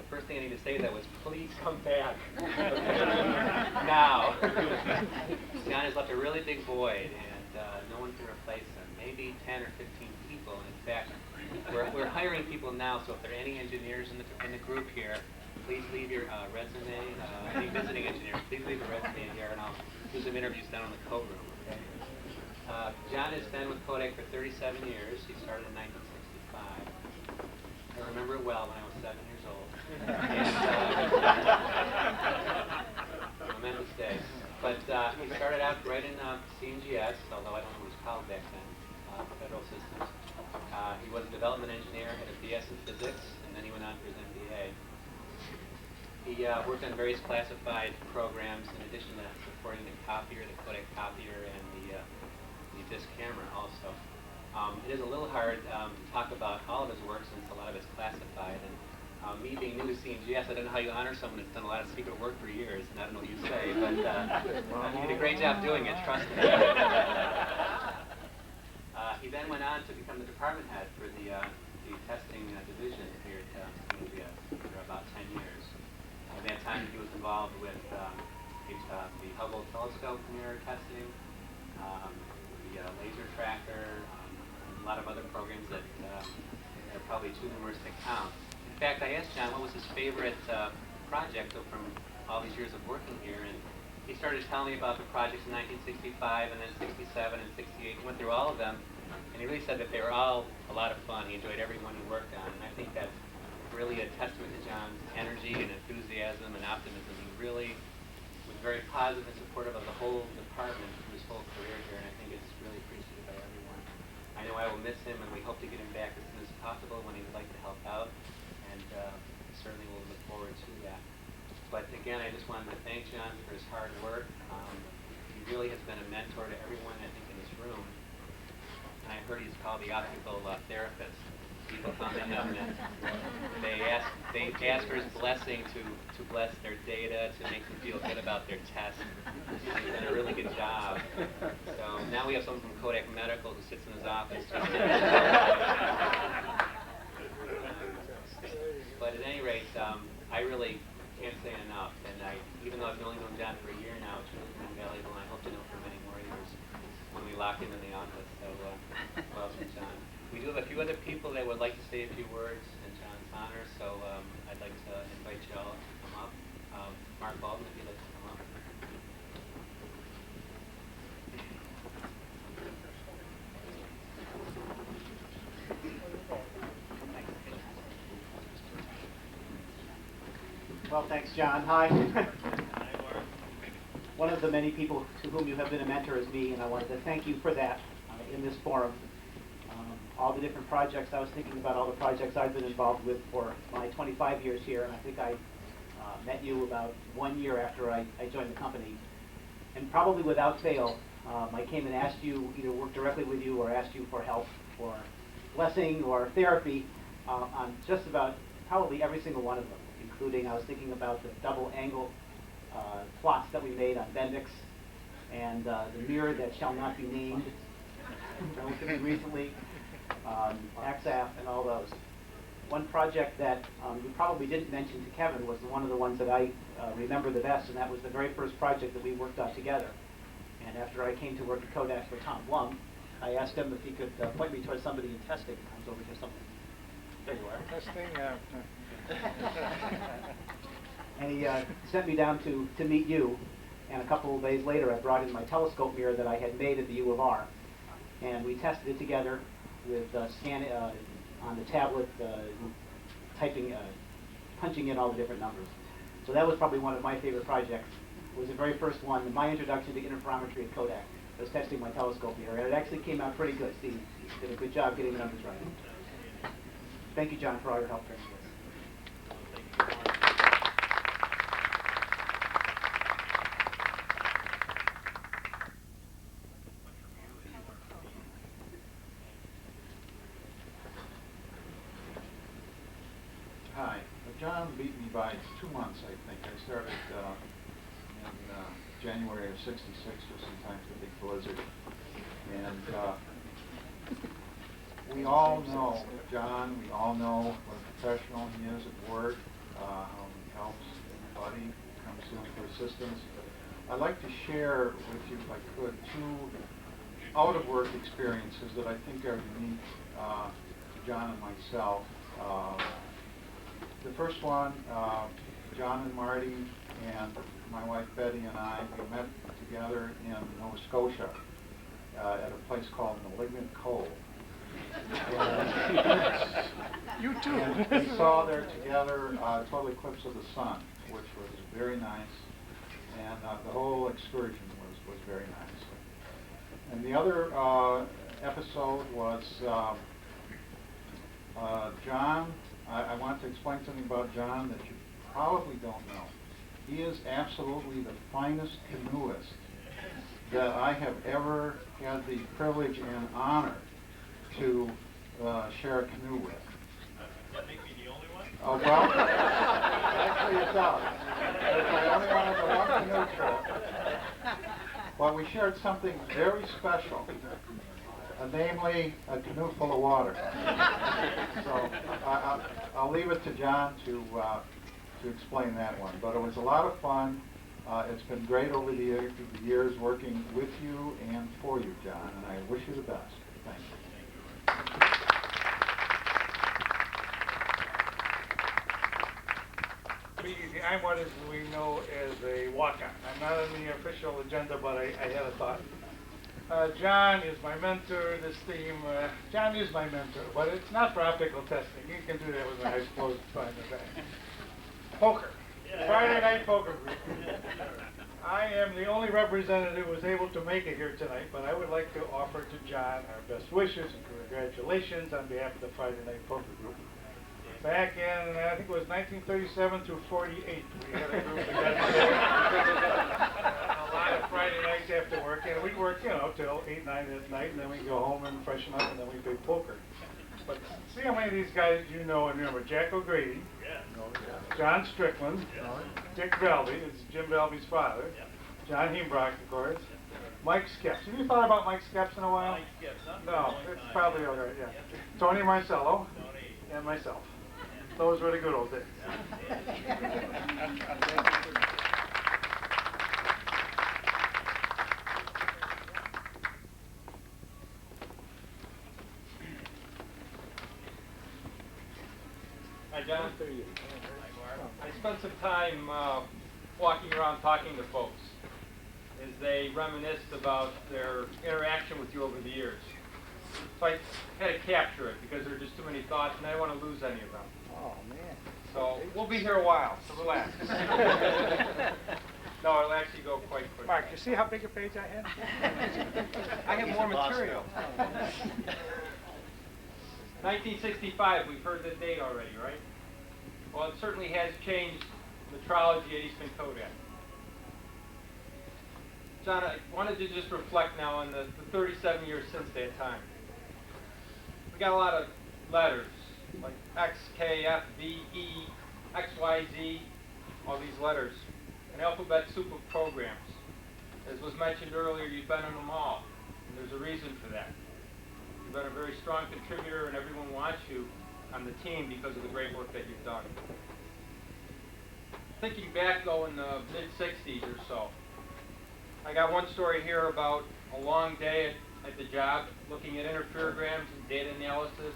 first thing I need to say though is please come back. Now. John has left a really big void, and no one can replace him. Maybe 10 or 15 people. In fact, we're hiring people now, so if there are any engineers in the group here, please leave your resume. Any visiting engineers, please leave a resume here, and I'll do some interviews down in the code room. Okay? John has been with Kodak for 37 years. He started in 1965. I remember it well when I was 7 years old. And, momentous day. But he started out right in CNGS, although I don't know what it was called back then, Federal Systems. He was a development engineer, had a BS in physics, and then he went on for his MBA. He worked on various classified programs in addition to supporting the copier, the Kodak copier, and the disc camera also. It is a little hard to talk about all of his work since a lot of it's classified. And me being new to CNGS, I don't know how you honor someone that's done a lot of secret work for years, and I don't know what you say, but he did a great job doing it, trust me. He then went on to become the department head for the testing division here at CNGS for about 10 years. At that time, he was involved with the Hubble telescope mirror testing, the laser tracker, a lot of other programs that are probably too numerous to count. In fact, I asked John what was his favorite project from all these years of working here, and he started telling me about the projects in 1965 and then 67 and 68. He went through all of them, and he really said that they were all a lot of fun. He enjoyed every one he worked on, and I think that's really a testament to John's energy and enthusiasm and optimism. He really was very positive and supportive of the whole department through his whole career here, and I think it's really appreciated by everyone. I know I will miss him, and we hope to get him back as soon as possible when he would like to help out, and certainly we'll look forward to that. But again, I just wanted to thank John for his hard work. He really has been a mentor to everyone, I think, in this room. And I heard he's called the optical therapist. People come to him and they ask for his blessing to bless their data, to make them feel good about their test. He's done a really good job. So now we have someone from Kodak Medical who sits in his office. But at any rate, I really can't say enough. And even though I've only known John for a year now, it's really been valuable, and I hope to know for many more years when we lock him in the office. So, well, John. We do have a few other people that would like to say a few words in John's honor, so I'd like to invite you all to come up. Mark Baldwin, if you'd like to come up. Well, thanks, John. Hi. One of the many people to whom you have been a mentor is me, and I wanted to thank you for that in this forum. All the different projects, I was thinking about all the projects I've been involved with for my 25 years here, and I think I met you about 1 year after I joined the company. And probably without fail, I came and asked you, either work directly with you or asked you for help or blessing or therapy on just about probably every single one of them, including I was thinking about the double angle plots that we made on Bendix and the mirror that shall not be named relatively recently, AXAF and all those. One project that you probably didn't mention to Kevin was one of the ones that I remember the best, and that was the very first project that we worked on together. And after I came to work at Kodak for Tom Blum, I asked him if he could point me towards somebody in testing. I was over here something. There you are. Testing. And he sent me down to meet you, and a couple of days later I brought in my telescope mirror that I had made at the U of R, and we tested it together with on the tablet, punching in all the different numbers. So that was probably one of my favorite projects. It was the very first one, my introduction to interferometry at Kodak. I was testing my telescope mirror, and it actually came out pretty good. Steve did a good job getting the numbers right. Thank you, John, for all your help during this. Hi. John beat me by 2 months, I think. I started in January of '66 or sometimes the big blizzard. And we all know John, we all know what a professional he is at work. how he helps anybody, comes in for assistance. I'd like to share with you, if I could, two out-of-work experiences that I think are unique to John and myself. The first one, John and Marty and my wife Betty and I, we met together in Nova Scotia at a place called Malignant Cove. You too. And we saw there together total eclipse of the sun, which was very nice, and the whole excursion was very nice. And the other episode was John. I want to explain something about John that you probably don't know. He is absolutely the finest canoeist that I have ever had the privilege and honor to share a canoe with. That make me the only one? Oh, well, actually it does. It's my only one of the one canoe trip. Well, we shared something very special, namely a canoe full of water. So I'll leave it to John to explain that one. But it was a lot of fun. It's been great over the years working with you and for you, John, and I wish you the best. Thank you. I'm what we know as a walk-on. I'm not on the official agenda, but I had a thought. John is my mentor. This theme, John is my mentor, but it's not for optical testing. You can do that with my eyes closed behind the back. Poker. Friday night poker group. I am the only representative who was able to make it here tonight, but I would like to offer to John our best wishes and congratulations on behalf of the Friday night poker group. Back in, I think it was 1937 through 48, we had a group that got together. A lot of Friday nights after work, and we'd work, till 8, 9 at night, and then we'd go home and freshen up, and then we'd play poker. But see how many of these guys you know and remember. Jack O'Grady, John Strickland, Dick Velby, it's Jim Velby's father, John Heimbrock, of course, Mike Skeps. Have you thought about Mike Skeps in a while? Mike Skeps, No, it's probably all right, yeah. Tony Marcello, and myself. Those were the good old days. Hi, John. I spent some time walking around talking to folks as they reminisced about their interaction with you over the years. So I had to capture it because there were just too many thoughts and I didn't want to lose any of them. Oh, man. So we'll be here a while, so relax. No, it'll actually go quite quickly. Mark, you see how big a page I had? I have more material. 1965, we've heard the date already, right? Well, it certainly has changed metrology at Eastman Kodak. John, I wanted to just reflect now on the 37 years since that time. We got a lot of letters, like X, K, F, V, E, X, Y, Z, all these letters. An alphabet soup of programs. As was mentioned earlier, you've been in them all, and there's a reason for that. You've been a very strong contributor, and everyone wants you on the team because of the great work that you've done. Thinking back, though, in the mid-'60s or so, I got one story here about a long day at the job, looking at interferograms and data analysis,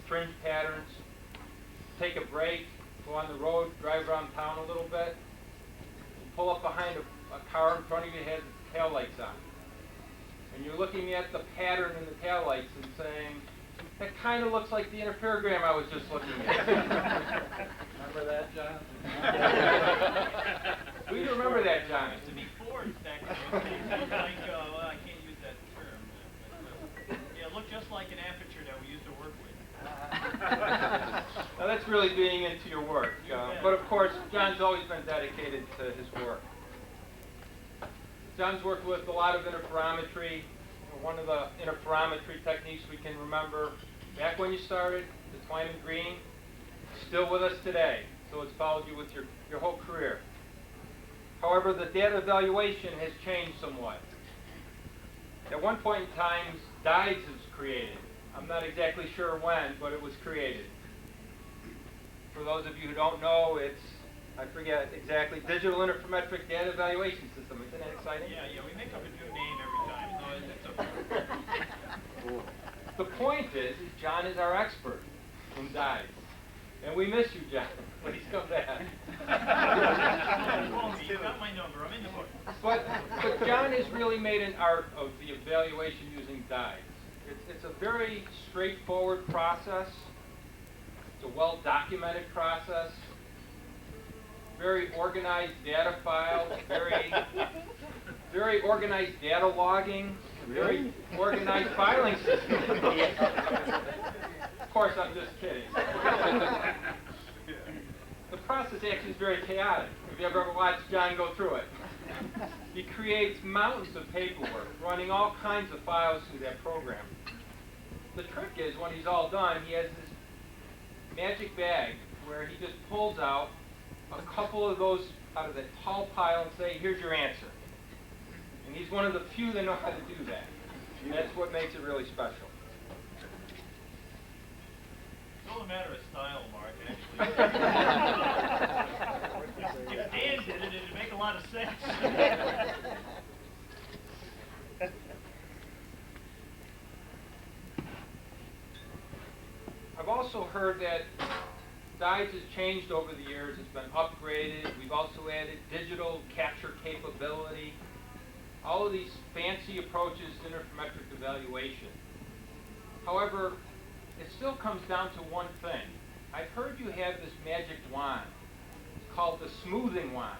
fringe patterns, take a break, go on the road, drive around town a little bit, and pull up behind a car in front of you that has its taillights on. And you're looking at the pattern in the taillights and saying, that kind of looks like the interferogram I was just looking at. Remember that, John? We remember that, John. To be forged, actually. Like, well, I can't use that term. But, yeah, it looked just like an aperture that we used to work with. Now that's really being into your work. But of course, John's always been dedicated to his work. John's worked with a lot of interferometry. One of the interferometry techniques we can remember back when you started, the twine and green, still with us today. So it's followed you with your whole career. However, the data evaluation has changed somewhat. At one point in time, DIES was created. I'm not exactly sure when, but it was created. for those of you who don't know, it's, I forget exactly, Digital Interferometric Data Evaluation System. Isn't that exciting? Yeah, we make up a new name every time. No, it's okay. The point is John is our expert in dyes. And we miss you, John. Please come back. Call me. You got my number. I'm in the book. But John has really made an art of the evaluation using dyes. It's a very straightforward process. It's a well-documented process. Very organized data files, very organized data logging, very organized filing system. Of course, I'm just kidding. The process actually is very chaotic. If you ever watched John go through it. He creates mountains of paperwork, running all kinds of files through that program. The trick is, when he's all done, he has this magic bag where he just pulls out a couple of those out of that tall pile and say, here's your answer. And he's one of the few that know how to do that. And that's what makes it really special. It's all a matter of style, Mark, actually. If Dan did it, it'd make a lot of sense. I've also heard that dyes has changed over the years. It's been upgraded. We've also added digital capture capability. All of these fancy approaches to interferometric evaluation. However, it still comes down to one thing. I've heard you have this magic wand. It's called the smoothing wand.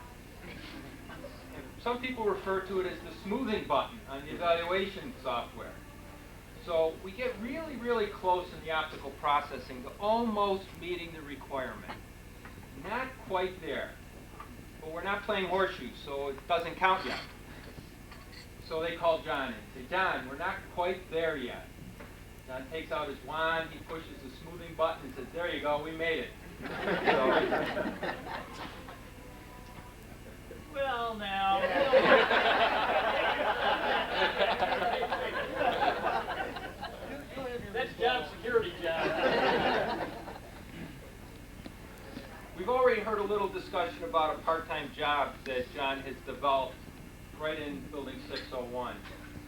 And some people refer to it as the smoothing button on the evaluation software. So we get really, really close in the optical processing to almost meeting the requirement. Not quite there. But we're not playing horseshoes, so it doesn't count yet. So they call John in and say, John, we're not quite there yet. John takes out his wand, he pushes the smoothing button and says, there you go, we made it. Well, now. That's job security, John. We've already heard a little discussion about a part-time job that John has developed right in Building 601.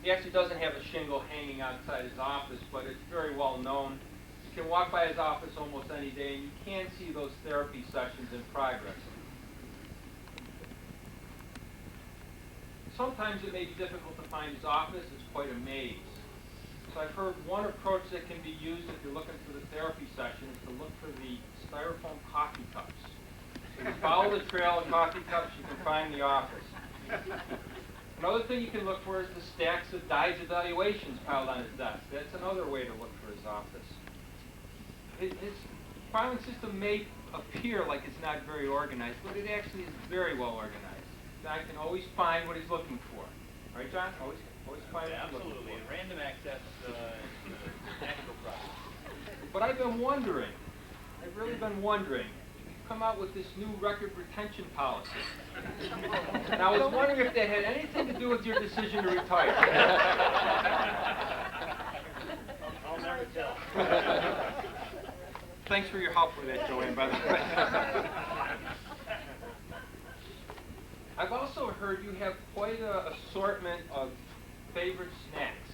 He actually doesn't have a shingle hanging outside his office, but it's very well known. You can walk by his office almost any day, and you can see those therapy sessions in progress. Sometimes it may be difficult to find his office. It's quite a maze. So I've heard one approach that can be used if you're looking for the therapy session is to look for the styrofoam coffee cups. So you follow the trail of coffee cups, you can find the office. Another thing you can look for is the stacks of dyes evaluations piled on his desk. That's another way to look for his office. His filing system may appear like it's not very organized, but it actually is very well organized. John can always find what he's looking for. Right, John? Always find what he's looking Absolutely. for. Random access tactical process. But I've been wondering, I've really been wondering, you've come out with this new record retention policy. And I was wondering if that had anything to do with your decision to retire. I'll never tell. Thanks for your help with that, Joanne, by the way. I've also heard you have quite an assortment of favorite snacks.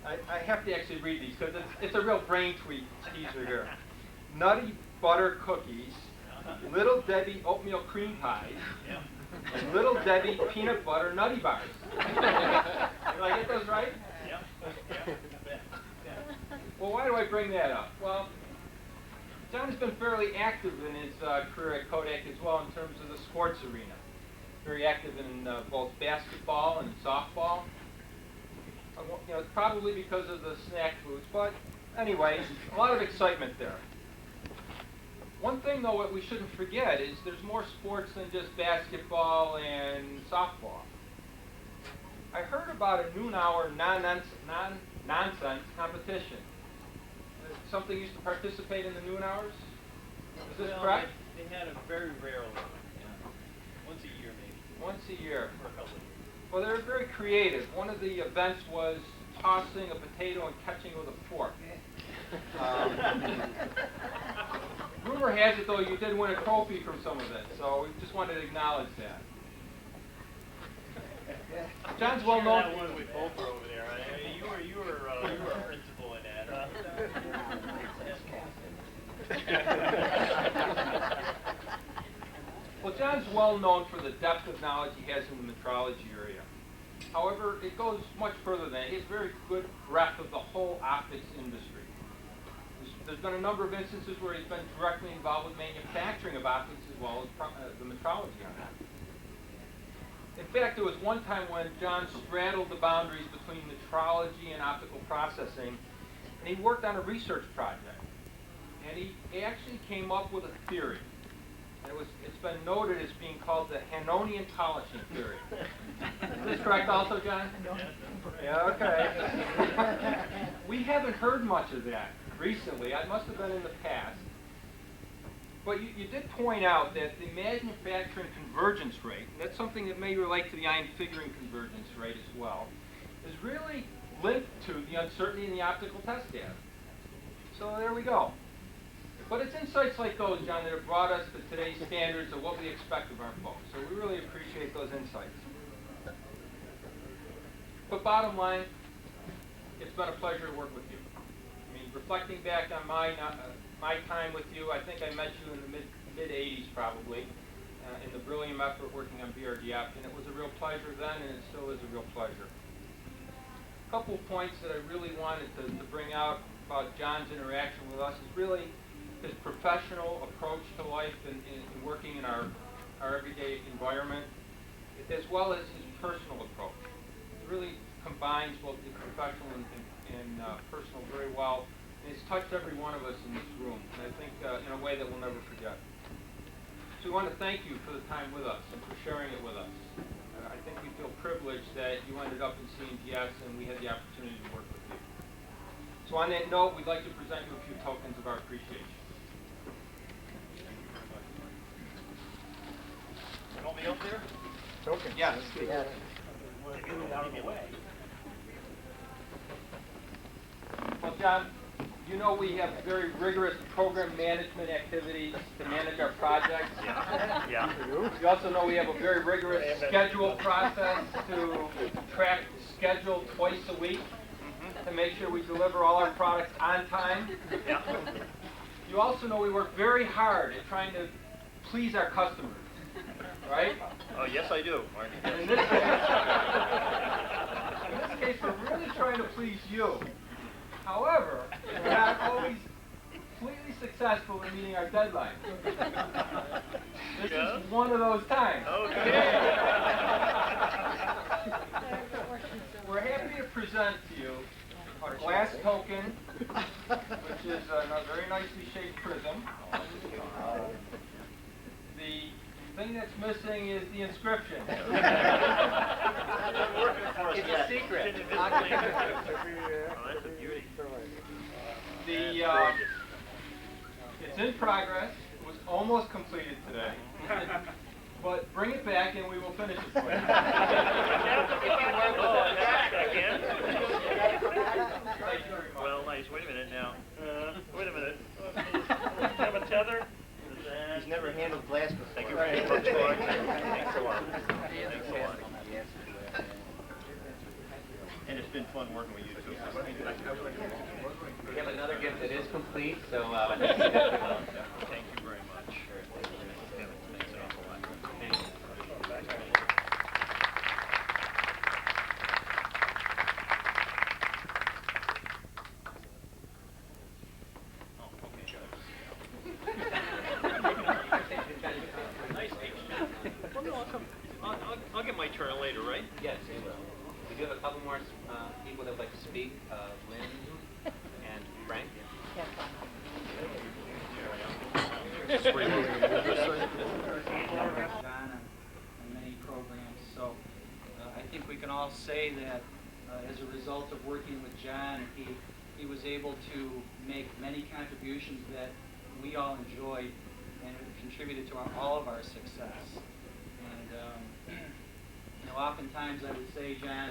I have to actually read these because it's a real brain teaser here. Nutty Butter Cookies, Little Debbie Oatmeal Cream Pies, and Little Debbie Peanut Butter Nutty Bars. Did I get those right? Yeah. Well, why do I bring that up? Well, John has been fairly active in his career at Kodak as well in terms of the sports arena. Very active in both basketball and softball. You know, it's probably because of the snack foods, but anyway, a lot of excitement there. One thing, though, what we shouldn't forget is there's more sports than just basketball and softball. I heard about a noon-hour non-nonsense competition. Something used to participate in the noon hours? Is this correct? They had a very rarely, once a year maybe. Once a year. For a couple of years. Well, they were very creative. One of the events was tossing a potato and catching with a fork. has it, though, you did win a trophy from some of it, so we just wanted to acknowledge that. John's well known. That one we both were over there. You were a principal in that. Well, John's well known for the depth of knowledge he has in the metrology area. However, it goes much further than that. He has very good breadth of the whole optics industry. There's been a number of instances where he's been directly involved with manufacturing of optics as well as the metrology on that. In fact, there was one time when John straddled the boundaries between metrology and optical processing, and he worked on a research project. And he actually came up with a theory. And it's been noted as being called the Hannonian polishing theory. Is this correct also, John? Yeah, okay. We haven't heard much of that recently. It must have been in the past. But you did point out that the manufacturing convergence rate, and that's something that may relate to the ion figuring convergence rate as well, is really linked to the uncertainty in the optical test data. So there we go. But it's insights like those, John, that have brought us to today's standards of what we expect of our folks. So we really appreciate those insights. But bottom line, it's been a pleasure to work with you. I mean, reflecting back on my time with you, I think I met you in the mid-'80s probably, in the brilliant effort working on BRDF, and it was a real pleasure then, and it still is a real pleasure. A couple of points that I really wanted to bring out about John's interaction with us is really his professional approach to life and working in our everyday environment, as well as his personal approach. He really combines both the professional and personal very well, and he's touched every one of us in this room, and I think in a way that we'll never forget. So we want to thank you for the time with us and for sharing it with us. I think we feel privileged that you ended up in C&GS and we had the opportunity to work with you. So on that note, we'd like to present you a few tokens of our appreciation. You want me up there? Okay. Yes. Well, John, you know we have very rigorous program management activities to manage our projects. Yeah. You also know we have a very rigorous schedule process to track the schedule twice a week to make sure we deliver all our products on time. Yeah. You also know we work very hard at trying to please our customers, right? Oh, yes, I do. And in this case, we're really trying to please you. However, we're not always completely successful in meeting our deadlines. This is one of those times. Okay. We're happy to present to you a glass token, which is a very nicely shaped prism. The thing that's missing is the inscription. It's a secret. Oh, that's a beauty. It's in progress. It was almost completed today. But bring it back and we will finish it for you. Thank you very much. Well, nice. Wait a minute now. Wait a minute. Have a tether? He's never handled glass before. Thank you very much, Clark. Thanks a lot. Thanks a lot. And it's been fun working with you too. We have another gift that is complete, so Thank you very much. Thanks an awful lot. thank you. Nice. Well, no, I'll get my turn later, right? Yes, we will. We do have a couple more people that would like to speak. Lynn and Frank. John on many programs, so I think we can all say that as a result of working with John, he was able to make many contributions that we all enjoyed and it contributed to all of our success. And oftentimes I would say, John,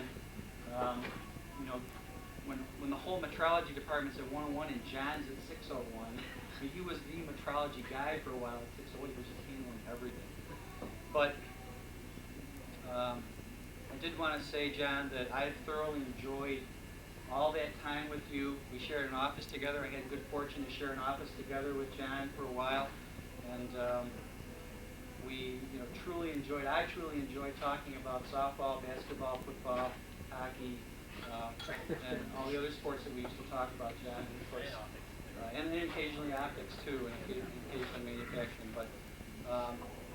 when the whole metrology department's at 101 and John's at 601, I mean, he was the metrology guy for a while, so he was just handling everything. But I did want to say, John, that I've thoroughly enjoyed all that time with you. We shared an office together. I had good fortune to share an office together with John for a while, and we, truly enjoyed. I truly enjoyed talking about softball, basketball, football, hockey, and all the other sports that we used to talk about, John. And of course, and occasionally optics too, and occasionally manufacturing. But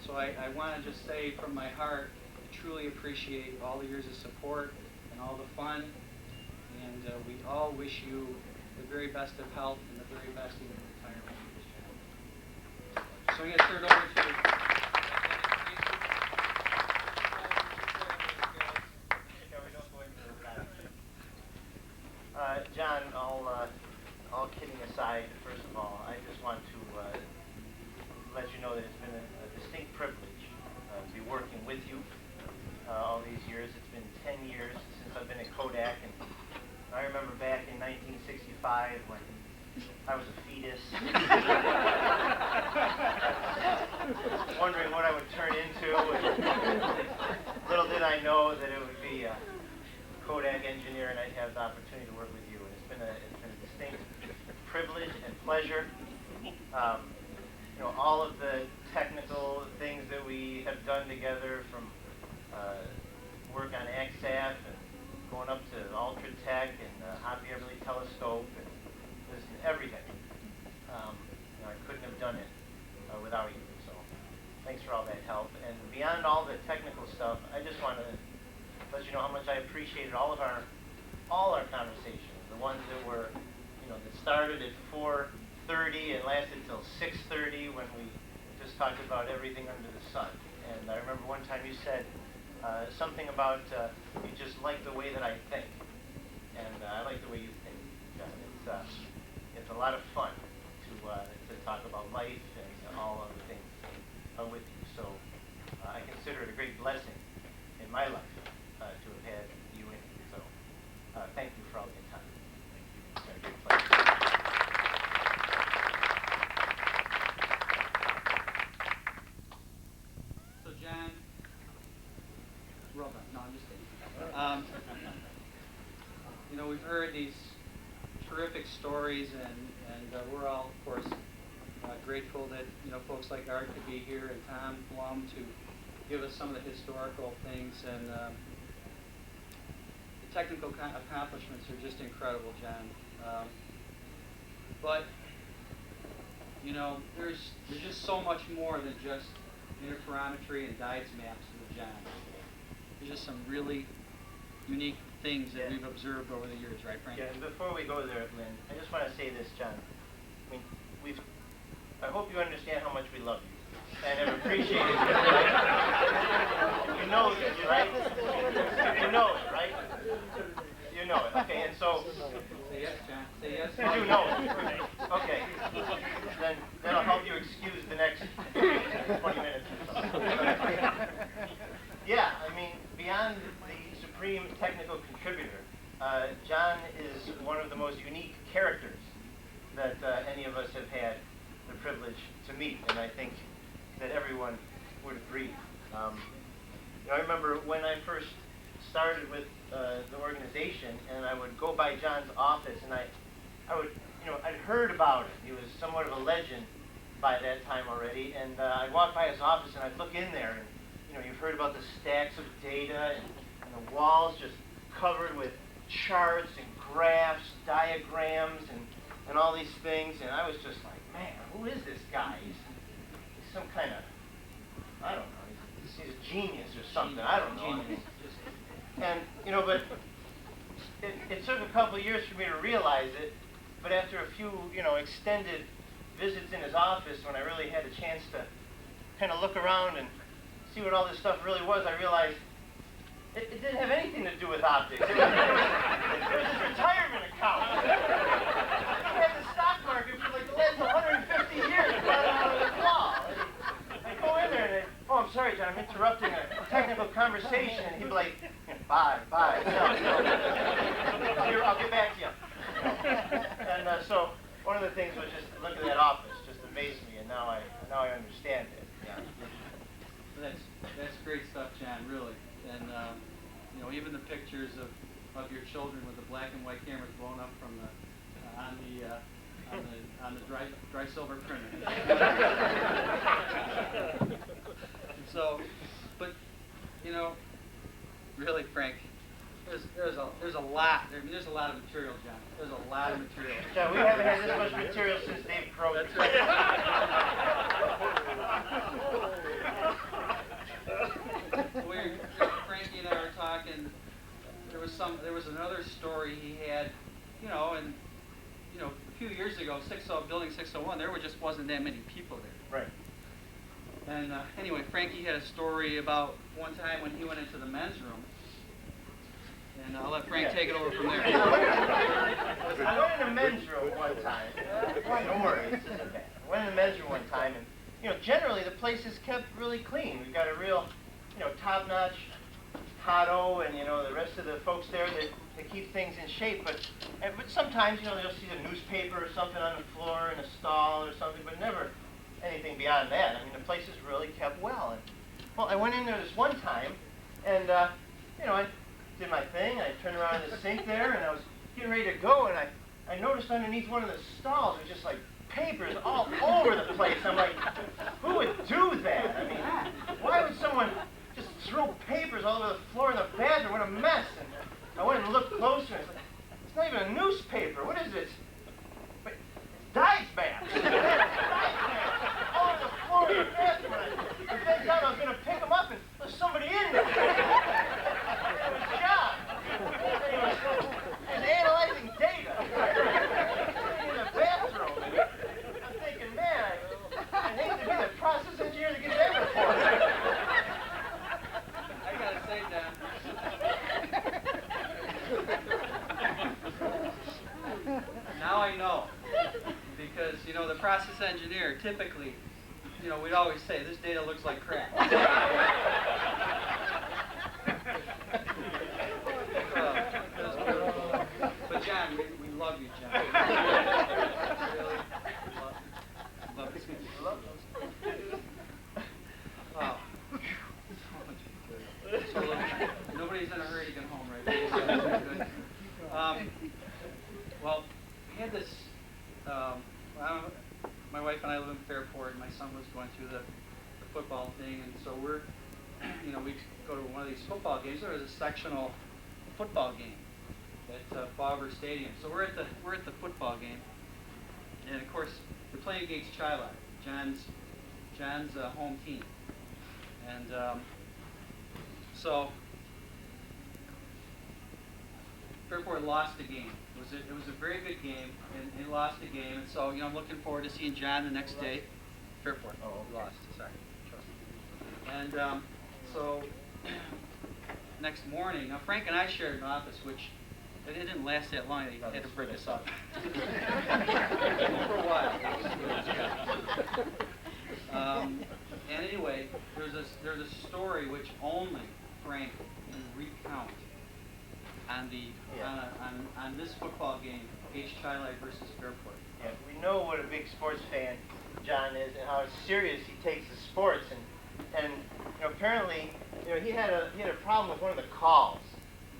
so I want to just say from my heart, I truly appreciate all the years of support and all the fun. And we all wish you the very best of health and the very best in your retirement. So I'm going to turn it over to John, all kidding aside, first of all, I just want to let you know that it's been a distinct privilege to be working with you all these years. It's been 10 years since I've been at Kodak, and I remember back in 1965 when I was a fetus, wondering what I would turn into. And little did I know that it would be a Kodak engineer, and I'd have the opportunity to work with you. And it's been a distinct privilege and pleasure. All of the technical things that we have done together, from work on XAF and going up to Ultratech and Hot Beverly Telescope and listen, everything. I couldn't have done it without you. So thanks for all that help. And beyond all the technical stuff, I just want to let you know how much I appreciated all our conversations. The ones that were, that started at 4:30 and lasted till 6:30, when we just talked about everything under the sun. And I remember one time you said something about you just like the way that I think, and I like the way you think, John. It's a lot of fun to talk about life and all other things with you. So I consider it a great blessing in my life to have had you in it. So thank you for all your time. It's been a great pleasure. So, John, well done. No, I'm just kidding. We've heard these terrific stories, and we're all, of course, grateful that folks like Art could be here, and Tom Blum to give us some of the historical things, and the technical accomplishments are just incredible, John. But there's just so much more than just interferometry and dyes maps with John. There's just some really unique things that we've observed over the years, right, Frank? Yeah, and before we go there, Lynn, I just want to say this, John. I mean, I hope you understand how much we love you and have appreciated it, right? You know this, right? You know it, right? You know it. Okay, and so... Say yes, John. Say yes. You do know it. Okay. Then that'll help you excuse the next 20 minutes or so. Yeah, I mean, beyond the supreme technical contributor, John is one of the most unique characters that any of us have had the privilege to meet, and I think that everyone would agree. I remember when I first started with the organization, and I would go by John's office, and I'd heard about him. He was somewhat of a legend by that time already, and I'd walk by his office, and I'd look in there, and you've heard about the stacks of data, and the walls just covered with charts and graphs, diagrams, and all these things, and I was just like, man, who is this guy? He's some kind of, I don't know, he's a genius or something, I don't know. And, but it took a couple of years for me to realize it, but after a few, extended visits in his office, when I really had a chance to kind of look around and see what all this stuff really was, I realized it didn't have anything to do with optics. It was his retirement account. He had the stock market for like the last 150 years right out of his wall. I go in there and I'm sorry, John, I'm interrupting a technical conversation, and he'd be like, bye. Here, I'll get back to you. And so one of the things was just look at that office. amazed me, and now I understand it. Yeah. That's great stuff, John, really. And you know, even the pictures of your children with the black and white cameras blown up from the on the dry silver printer. So, but you know, really, Frank, there's a lot. There's a lot of material, John. There's a lot of material. John, we haven't had this much material since Dave Crow. That's right. Frankie and I were talking. There was another story he had, you know, and you know, a few years ago, Building 601, there just wasn't that many people there. Right. And anyway, Frankie had a story about one time when he went into the men's room. And I'll let Frank take it over from there. I went in the men's room one time. Don't worry, this isn't bad. I went in the men's room one time, and you know, generally the place is kept really clean. We've got a real, you know, top-notch Otto and you know the rest of the folks there that keep things in shape. But sometimes you know you'll see a newspaper or something on the floor in a stall or something, but never anything beyond that. I mean, the place is really kept well. And well, I went in there this one time, and you know, I did my thing. I turned around in the sink there, and I was getting ready to go, and I noticed underneath one of the stalls was just like papers all over the place. I'm like, who would do that? I mean, why would someone just throw papers all over the floor in the bathroom? What a mess! And I went and looked closer, and it's like, it's not even a newspaper. What is this? Wait, it's dice bags. All over the floor in the bathroom. I bent down, I was going to pick them up, and there's somebody in there. It was John. He was analyzing data. In the bathroom. I'm thinking, man, I hate to be the process engineer that gets that report. I gotta say, Dan. Now I know. Because, you know, the process engineer, typically, you know, we'd always say, this data looks like crap. But John, we love you, John. Really, love you. Wow. So look, nobody's in a hurry to get home right now. Well, we had this, my wife and I live in Fairport, and my son was going through the football thing, and so we're, you know, we go to one of these football games. There was a sectional football game at Fauver Stadium. So we're at the football game, and of course we're playing against Chilai, John's home team, and so Fairport lost the game. It was a very good game, and they lost the game, and so you know I'm looking forward to seeing John the next day. Fairport. Oh, lost. Sorry. And so next morning, now Frank and I shared an office, which it didn't last that long. They had to break us up for a while. And anyway, there's a story which only Frank can recount on this football game, H. Chilai versus Fairport. Yeah, we know what a big sports fan John is and how serious he takes the sports, and you know, apparently, you know, he had a problem with one of the calls.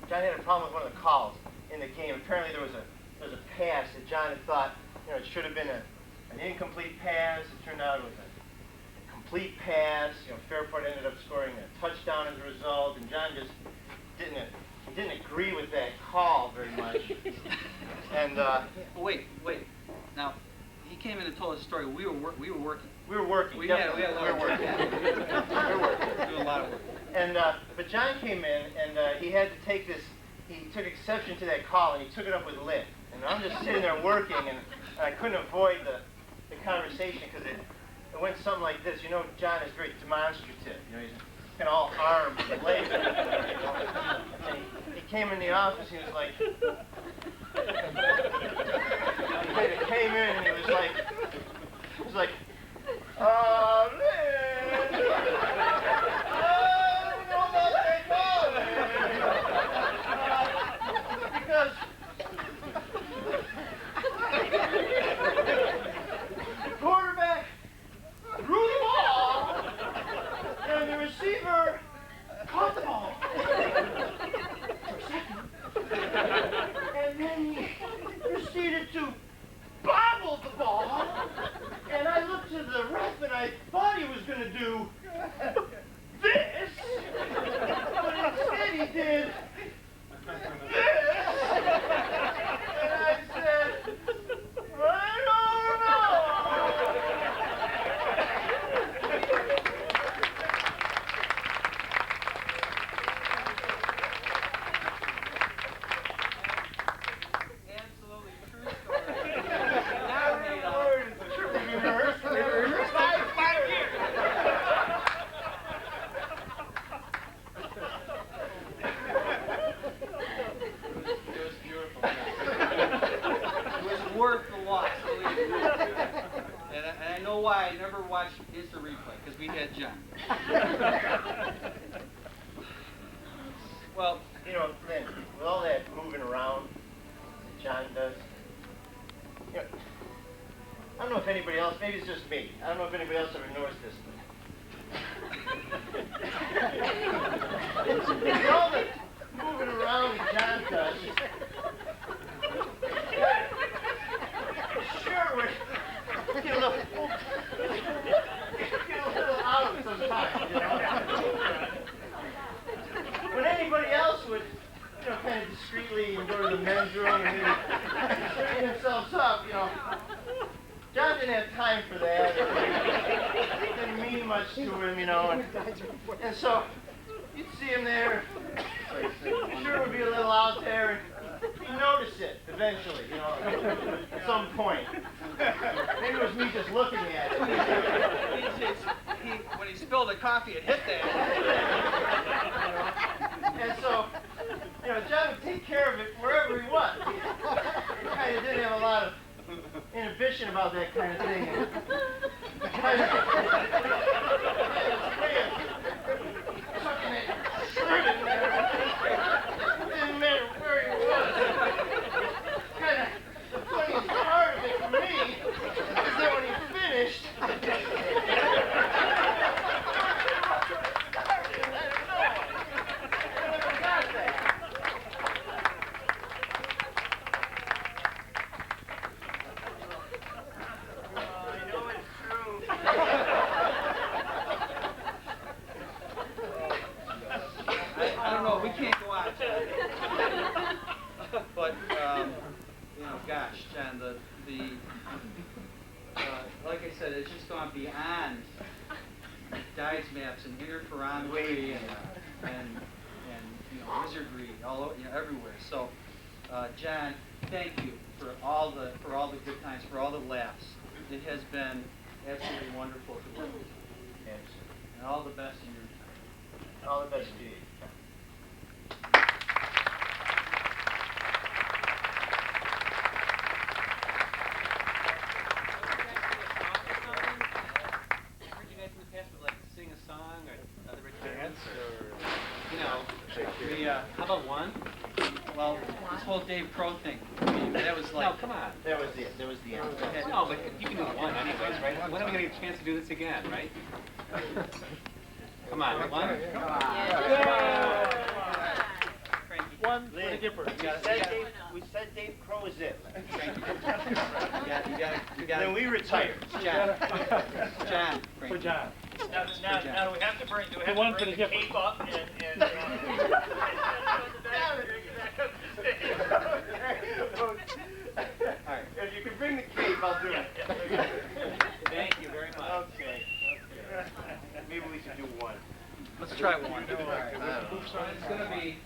John had a problem with one of the calls in the game. Apparently there was a pass that John had thought, you know, it should have been an incomplete pass. It turned out it was a complete pass. You know, Fairport ended up scoring a touchdown as a result, and John just didn't agree with that call very much. And wait. Now, he came in and told us a story. We were working. We were working. We had a lot of work. We were working. Doing a lot of work. And but John came in, and he had to take this. He took exception to that call, and he took it up with Lynn. And I'm just sitting there working, and I couldn't avoid the conversation because it went something like this. You know, John is very demonstrative. You know, he's kind of all arms and legs. And he came in the office. He was like, he came in, and he was like, Lynn. Because the quarterback rehearsed? We never rehearsed. 5 years. It was beautiful. It was worth the loss, believe me. And I know why I never watched instant replay, because we had John. Well, You know, Lynn, with all that moving around that John does, you know, I don't know if anybody else, maybe it's just me. I don't know if anybody else ever noticed this, but with all the moving around that John does, sure would get a little out sometimes, you know. When anybody else would, you know, kind of discreetly go to the men's room and maybe straighten themselves up, you know, John didn't have time for that. It didn't mean much to him, you know. And so you'd see him there. Sure would be a little out there, and you'd notice it eventually, you know, at some point. Maybe it was me just looking at it. when he spilled the coffee, it hit that. And so, you know, John would take care of it wherever he was. He kind of didn't have a lot of inhibition about that kind of thing. Kind of, sucking that shirt in there. Didn't matter where he was. Kind of the funniest part of it for me is that when he finished, I never got that. I know it's true. I don't know, we can't go on. But, you know, gosh, John, like I said, it's just gone beyond dice maps and interferometry and you know, wizardry all over, you know, everywhere. So, John, thank you for all the good times, for all the laughs. It has been absolutely wonderful to work with you. And all the best in your time. All the best to you. Heard you guys in the past would like sing a song or other dance or you know, how about one? Well, this whole Dave Crow thing, I mean, that was like... No, come on. That was it. That was the end. No, but you can do one anyways, right? When are we gonna get a chance to do this again, right? Come on, one. One for the Gipper. We said Dave Crow is it. You got Then we retire. John. For John. Now we have to bring, do we have one to for bring the the Gipper. cape up and If you can bring the cape, I'll do it. Thank you very much. Okay. Maybe we should do one. Let's try one. All right. It's gonna be...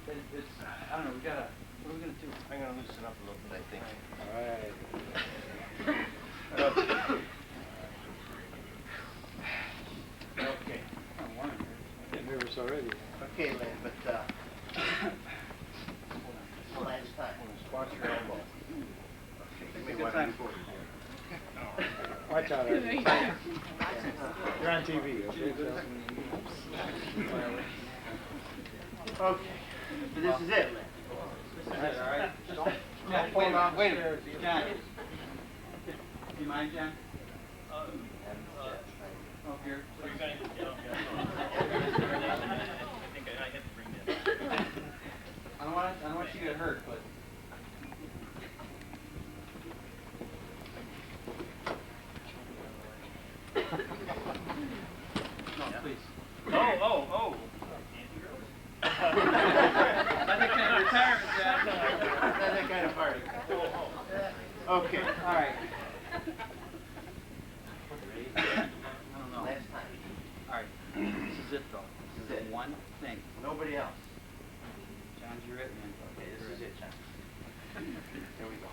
It's, I don't know, we gotta... What are we gonna do? I'm going to loosen up a little bit, I think. Okay. Nervous already. Okay, Lynn, but last time. Watch your elbow. Okay, give me Good one. time. Watch out. You're on TV, okay? Okay. But this is it, Lynn. This is it, all right? Don't fall Wait a minute. downstairs. John. Do you mind, John? Up here. I think I have to bring that. I don't want you to get hurt, but... No, please. Oh. Not that kind of retirement, John. Not that kind of party. Okay. All right. I don't know. Last time. All right. This is it, though. This is it. One thing. Nobody else. John, you're it, man. Okay, this is it, John. Here we go.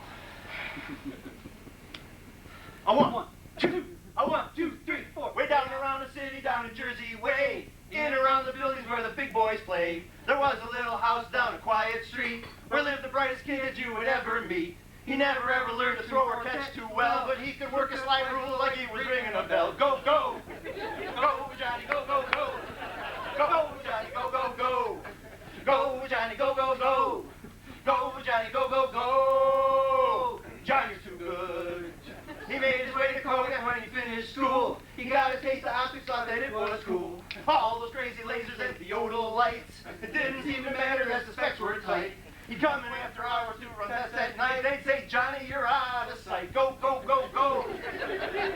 I want. 2, a 1, 2, 3, 4. Way down around the city, down in Jersey way. In around the buildings where the big boys play. There was a little house down a quiet street where lived the brightest kid you would ever meet. He never ever learned to throw or catch too well, but he could work a slide rule like he was ringing a bell. Go, go! Go, Johnny, go, go, go! Go, Johnny, go, go, go! Go, Johnny, go, go, go! Go, Johnny, go, go, go! Johnny's too good. He made his way to Kodak when he finished school. He got a taste of optics, thought that it was cool. All those crazy lasers and theodol lights, it didn't seem to matter as the specs were tight. He'd come in after hours to run tests at night. They'd say, Johnny, you're out of sight. Go, go, go, go.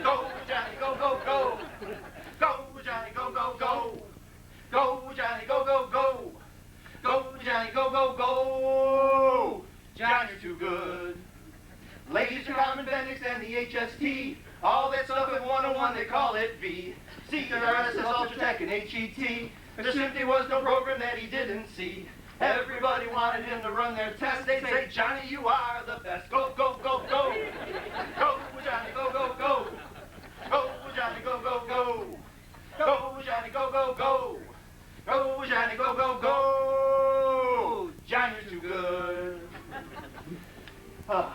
Go, Johnny, go, go, go. Go, Johnny, go, go, go. Go, Johnny, go, go, go. Go, Johnny, go, go, go. Johnny, you're too good. Laser, common bendix, and the HST. All that stuff in 101, they call it V. CRSS, Ultratech, and HET. There simply was no program that he didn't see. Everybody wanted him to run their test. They'd say, Johnny, you are the best. Go, go, go, go. Go, Johnny, go, go, go. Go, Johnny, go, go, go. Go, Johnny, go, go, go. Go, Johnny, go, go, go. Johnny, you're too good. Well,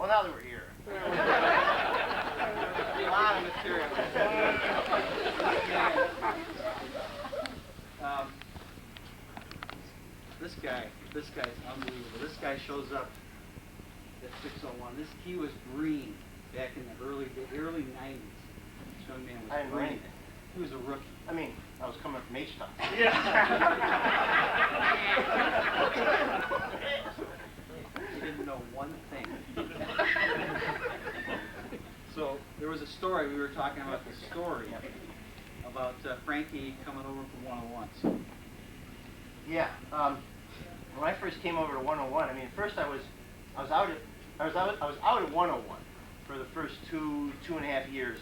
now that we're here. A lot of material. This guy's unbelievable. This guy shows up at 601. He was green back in the early 90s. This young man was I didn't know green. anything. He was a rookie. I mean, I was coming from H-Town. He didn't know one thing. So there was a story, we were talking about the story about Frankie coming over from 101. So. Yeah. When I first came over to 101, I mean, first I was out at 101 for the first two and a half years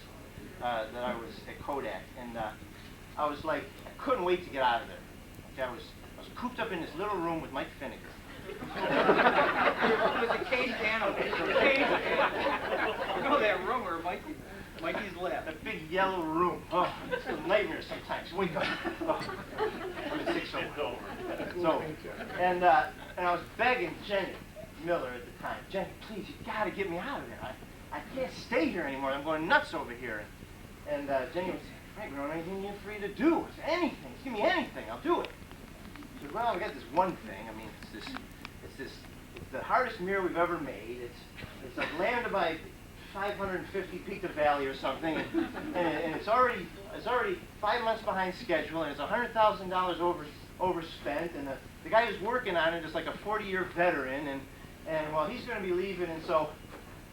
that I was at Kodak, and I was like, I couldn't wait to get out of there. Okay, I was cooped up in this little room with Mike Finnegan. It was a caged animal. You know that room where Mikey's left. That big yellow room. Oh, it's a nightmare sometimes. Wake up. Oh. I'm in 601. So, and I was begging Jenny Miller at the time, Jenny, please, you got to get me out of there. I can't stay here anymore. I'm going nuts over here. And Jenny would say, Frank, we don't have anything for you to do. It's anything. Just give me anything. I'll do it. I said, well, we got this one thing. I mean, it's the hardest mirror we've ever made. It's like landed by 550 Peak to Valley or something, and it's already 5 months behind schedule, and it's $100,000 overspent, and the guy who's working on it is like a 40-year veteran, and well, he's going to be leaving, and so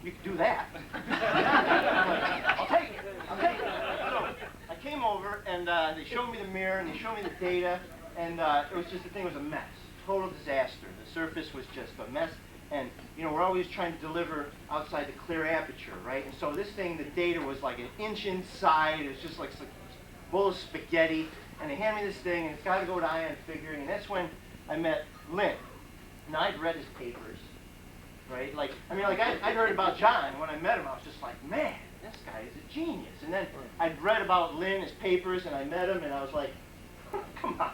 you can do that. I'm like, I'll take it. So I came over, and they showed me the mirror, and they showed me the data, and it was just, the thing was a mess. Total disaster. The surface was just a mess. And, you know, we're always trying to deliver outside the clear aperture, right? And so this thing, the data was like an inch inside. It was just like a bowl of spaghetti. And they hand me this thing, and it's got to go to ion figuring. And that's when I met Lynn. Now, I'd read his papers, right? Like, I mean, like, I'd heard about John. And when I met him, I was just like, man, this guy is a genius. And then I'd read about Lynn, his papers, and I met him, and I was like, come on.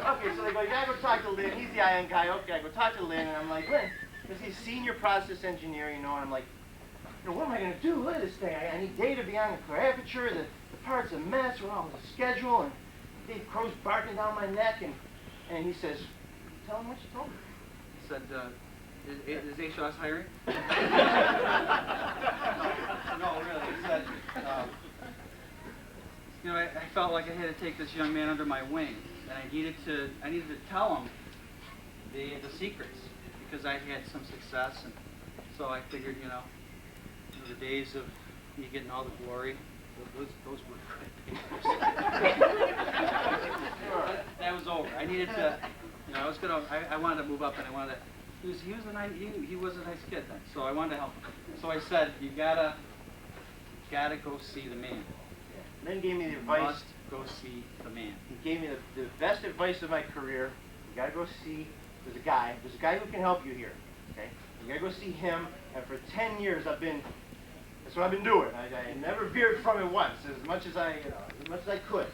Okay, so they go, you gotta go talk to Lynn. He's the ion guy. Okay, I go talk to Lynn, and I'm like, Lynn, because he's senior process engineer, you know, and I'm like, you know, what am I gonna do? Look at this thing. I need data beyond the clear aperture. The part's a mess. We're on the schedule, and Dave Crow's barking down my neck, and he says, tell him what you told me. He said, is HOS hiring? No, really. He said, you know, I felt like I had to take this young man under my wing, and I needed to tell him the secrets, because I'd had some success, and so I figured, you know, the days of me getting all the glory, those were good papers. That was over. I needed to I was gonna, I wanted to move up, and I wanted to, he was a nice kid then, so I wanted to help him. So I said, you gotta go see the man. Lynn gave me the You advice. must go see the man. He gave me the best advice of my career. You gotta go see, there's a guy who can help you here, okay? You gotta go see him, and for 10 years that's what I've been doing. I never veered from it once, as much as I could.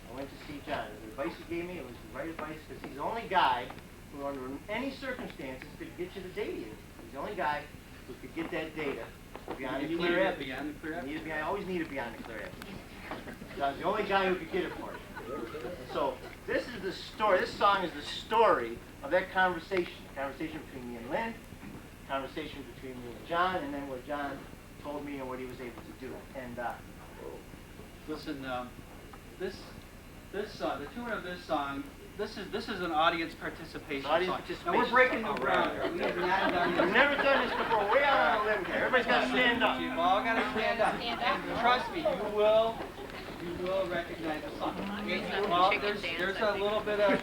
I went to see John. The advice he gave me, it was the right advice, because he's the only guy who, under any circumstances, could get you the data. He's the only guy who could get that data beyond the clear evidence. Beyond the clear evidence. I always need it beyond the clear evidence. John's the only guy who could get it for you. So this is the story. This song is the story of that conversation. The conversation between me and Lynn, conversation between me and John, and then what John told me and what he was able to do. And Listen, the tune of this song, this is an audience participation Audience song. participation Now we're breaking new song. ground here. We have not done this. we've never done this before. Way out on a limb here. Everybody's got to stand up. You've all got to stand up. And trust me, you will recognize the song. Well, there's a little bit of,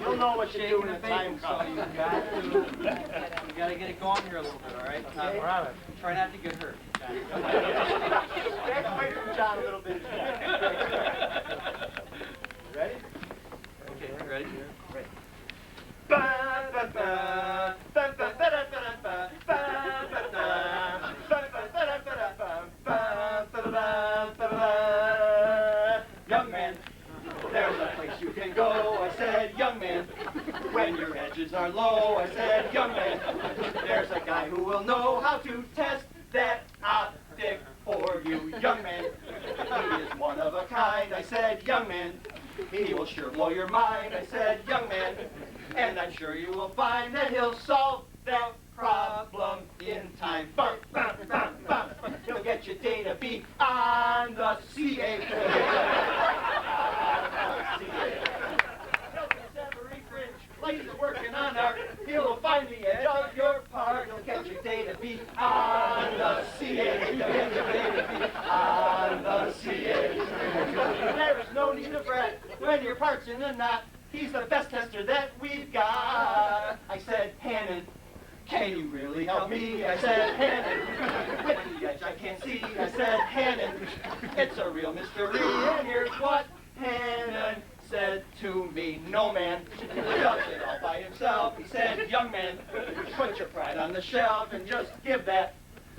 You'll know what to do when the time so comes. you got to get it going here a little bit, all right? Okay. We're on it. Try not to get hurt. Back away from John a little bit. Ready? Okay, you ready? Ready. Young man, there's a place you can go. I said, young man, when your edges are low. I said, young man, there's a guy who will know how to test that optic for you. Young man, he is one of a kind. I said, young man, he will sure blow your mind. I said, young man, and I'm sure you will find that he'll solve that problem in time. Bum, bum, bum, bum. He'll get your data beat on the CA. Every fringe, like he's working on art. He'll find the edge of your part. He'll get your data beat on the CA. He'll get your data beat on the CA. There is no need to fret when your part's in a knot. He's the best tester that we've got. I said, Hannon, can you really help me? I said, Hannon, with the edge I can't see. I said, Hannon, it's a real mystery. And here's what Hannon said to me. No man does it all by himself. He said, young man, put your pride on the shelf and just give that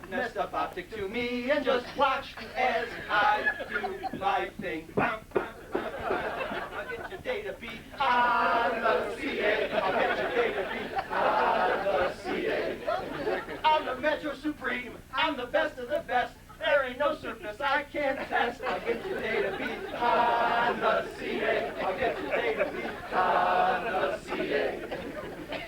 messed up optic to me and just watch as I do my thing. Bum, bum, bum, bum. I'll get your data beat on the CA. I'll get your data beat on the CA. I'm the Metro Supreme. I'm the best of the best. There ain't no surface I can't test. I'll get your data beat on the CA. I'll get your data beat on the CA.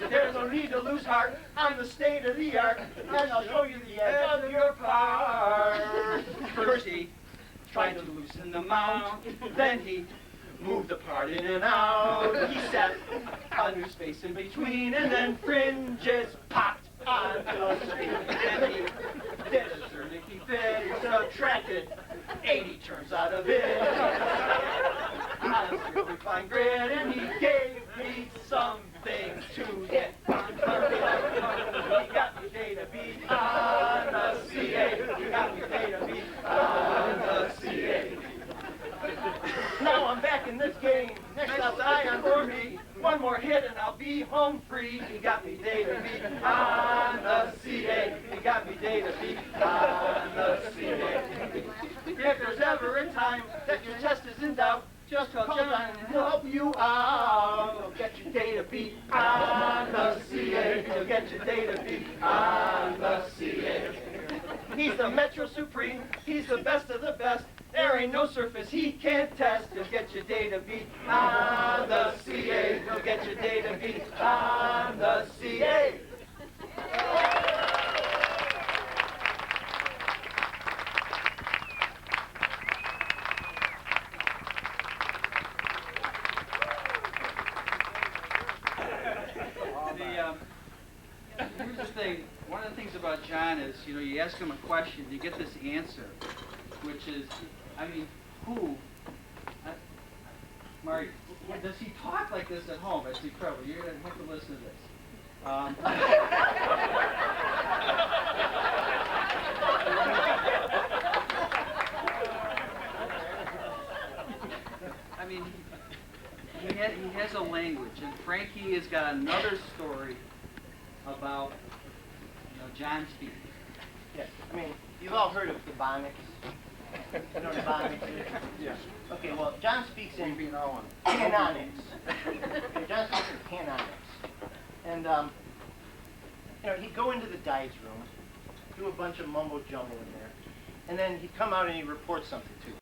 There's no need to lose heart. I'm the state of the art, and I'll show you the edge of your part. First he tried to loosen the mount, then he moved the part in and out. He set a new space in between, and then fringes popped onto the screen. Then he did a tourniquet fit, he subtracted 80 turns out of it. On a super fine grid, and he gave me something to hit. He got me data beat on the CA. He got me data beat on the CA. Now I'm back in this game. Next up's iron for me. One more hit and I'll be home free. He got me data beat on the CA. He got me data beat on the CA. If there's ever a time that your test is in doubt, just call John and he'll help you out. He'll get your data beat on the CA. He'll get your data beat on the CA. He's the Metro Supreme. He's the best of the best. There ain't no surface he can't test. He'll get your data beat on the CA. He'll get your data beat on the CA. Here's the thing. One of the things about John is, you ask him a question, you get this answer, which is, who? Mark, does he talk like this at home? It's incredible. You're going to have to listen to this. I mean, he has a language, and Frankie has got another story about John speaking. Yeah, I mean, you've all heard of the Bonics. You know what the Bonics is? Yeah. Okay, well, John speaks in We know him. canonics. Okay, John speaks in canonics. And, he'd go into the dice room, do a bunch of mumbo jumbo in there, and then he'd come out and he'd report something to us.